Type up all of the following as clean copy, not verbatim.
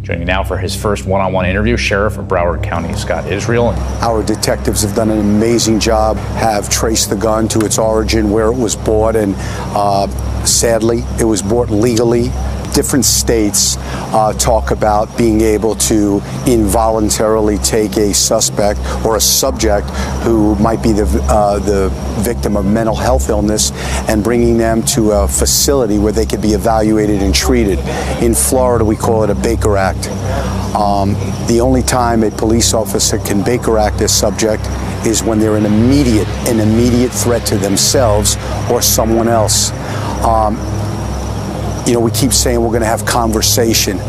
Joining me now for his first one-on-one interview, Sheriff of Broward County, Scott Israel. Our detectives have done an amazing job, have traced the gun to its origin, where it was bought, and sadly, it was bought legally. Different states talk about being able to involuntarily take a suspect or a subject who might be the victim of mental health illness and bringing them to a facility where they could be evaluated and treated. In Florida, we call it a Baker Act. The only time a police officer can Baker Act a subject is when they're an immediate threat to themselves or someone else. You know, we keep saying we're going to have conversation.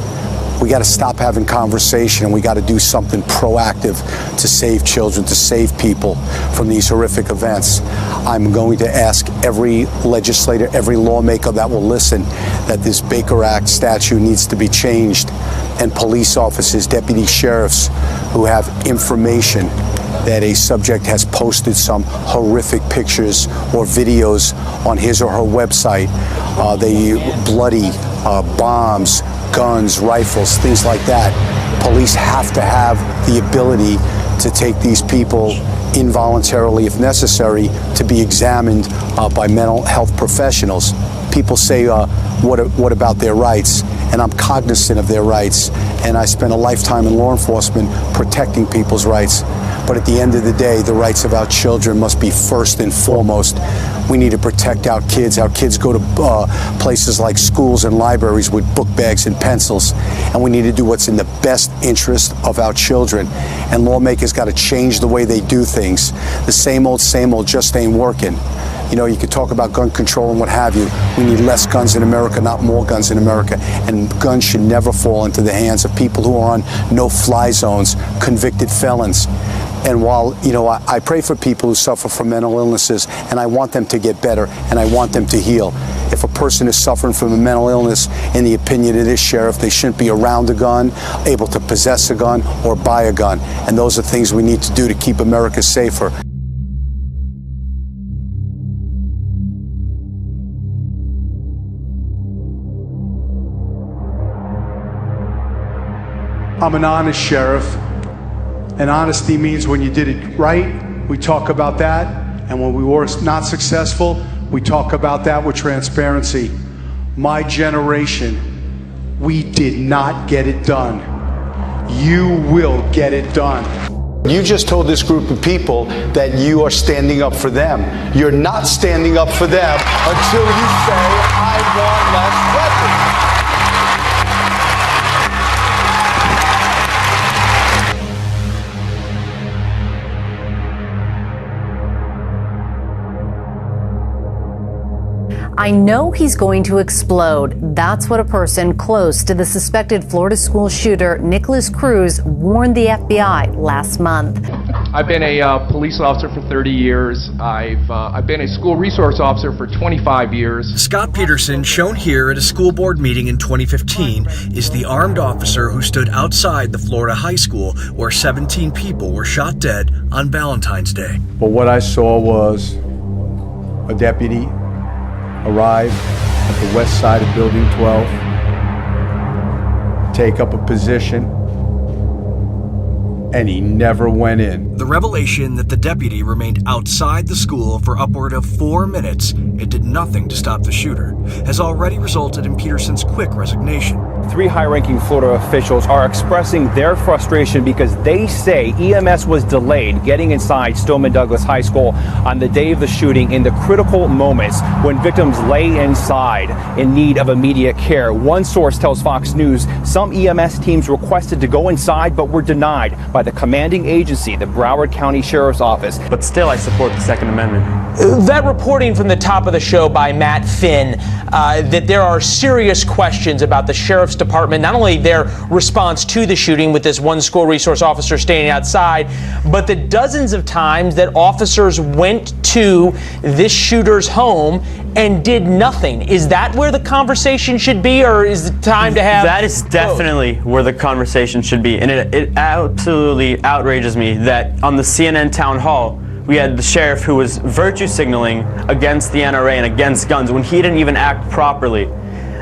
We got to stop having conversation. We got to do something proactive to save children, to save people from these horrific events. I'm going to ask every legislator, every lawmaker that will listen, that this Baker Act statute needs to be changed, and police officers, deputy sheriffs who have information that a subject has posted some horrific pictures or videos on his or her website. They bloody bombs, guns, rifles, things like that. Police have to have the ability to take these people involuntarily, if necessary, to be examined by mental health professionals. People say, what about their rights? And I'm cognizant of their rights. And I spent a lifetime in law enforcement protecting people's rights. But at the end of the day, the rights of our children must be first and foremost. We need to protect our kids. Our kids go to places like schools and libraries with book bags and pencils. And we need to do what's in the best interest of our children. And lawmakers got to change the way they do things. The same old just ain't working. You know, you could talk about gun control and what have you. We need less guns in America, not more guns in America. And guns should never fall into the hands of people who are on no-fly zones, convicted felons. And while, you know, I pray for people who suffer from mental illnesses, and I want them to get better, and I want them to heal. If a person is suffering from a mental illness, in the opinion of this sheriff, they shouldn't be around a gun, able to possess a gun, or buy a gun. And those are things we need to do to keep America safer. I'm an honest sheriff, and honesty means when you did it right, we talk about that, and when we were not successful, we talk about that with transparency. My generation, we did not get it done. You will get it done. You just told this group of people that you are standing up for them. You're not standing up for them until you say, I want less weapons. I know he's going to explode. That's what a person close to the suspected Florida school shooter, Nicholas Cruz, warned the FBI last month. I've been a police officer for 30 years. I've been a school resource officer for 25 years. Scott Peterson, shown here at a school board meeting in 2015, is the armed officer who stood outside the Florida high school where 17 people were shot dead on Valentine's Day. But what I saw was a deputy arrive at the west side of Building 12, take up a position, and he never went in. The revelation that the deputy remained outside the school for upward of 4 minutes and did nothing to stop the shooter has already resulted in Peterson's quick resignation. 3 high-ranking Florida officials are expressing their frustration because they say EMS was delayed getting inside Stoneman Douglas High School on the day of the shooting in the critical moments when victims lay inside in need of immediate care. One source tells Fox News some EMS teams requested to go inside but were denied by the commanding agency, the Broward County Sheriff's Office. But still, I support the Second Amendment. That reporting from the top of the show by Matt Finn, that there are serious questions about the Sheriff's Department, not only their response to the shooting with this one school resource officer standing outside, but the dozens of times that officers went to this shooter's home and did nothing. Is that where the conversation should be, or is it time to have... That is definitely where the conversation should be, and it absolutely outrages me that on the CNN town hall, we had the sheriff who was virtue signaling against the NRA and against guns when he didn't even act properly.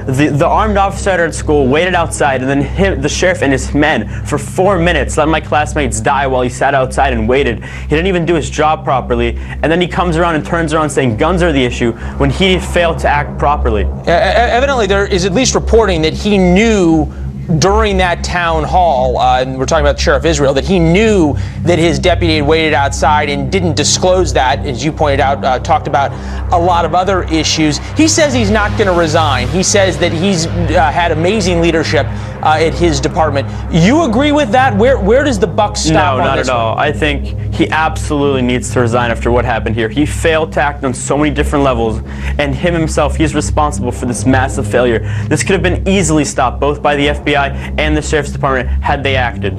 The armed officer at school waited outside, and then the sheriff and his men for 4 minutes let my classmates die while he sat outside and waited. He didn't even do his job properly, and then he comes around and turns around saying guns are the issue when he failed to act properly. Evidently, there is at least reporting that he knew during that town hall, and we're talking about Sheriff Israel, that he knew that his deputy had waited outside and didn't disclose that, as you pointed out, talked about a lot of other issues. He says he's not going to resign. He says that he's had amazing leadership at his department. You agree with that? Where does the buck stop on this? No, not at all. I think he absolutely needs to resign after what happened here. He failed to act on so many different levels, and him himself, he's responsible for this massive failure. This could have been easily stopped both by the FBI and the Sheriff's Department had they acted.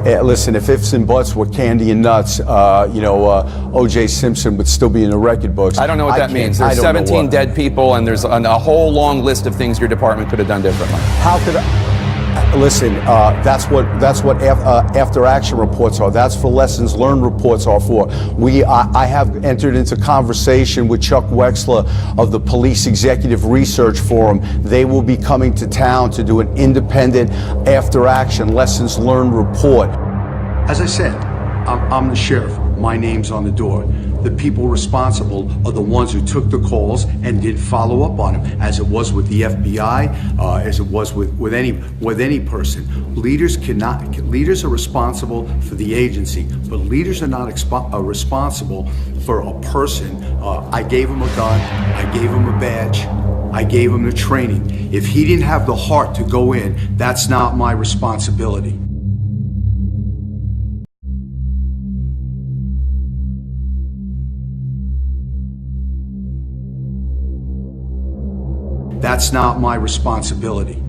Listen, if ifs and buts were candy and nuts, O.J. Simpson would still be in the record books. I don't know what that means. There's 17 dead people, and there's a whole long list of things your department could have done differently. How could I? Listen, that's what after action reports are. That's what lessons learned reports are for. I have entered into conversation with Chuck Wexler of the Police Executive Research Forum. They will be coming to town to do an independent after action lessons learned report. As I said, I'm the sheriff. My name's on the door. The people responsible are the ones who took the calls and did follow up on them, as it was with the FBI, as it was with any person. Leaders are responsible for the agency, but leaders are not responsible for a person. I gave him a gun, I gave him a badge, I gave him the training. If he didn't have the heart to go in, that's not my responsibility. That's not my responsibility.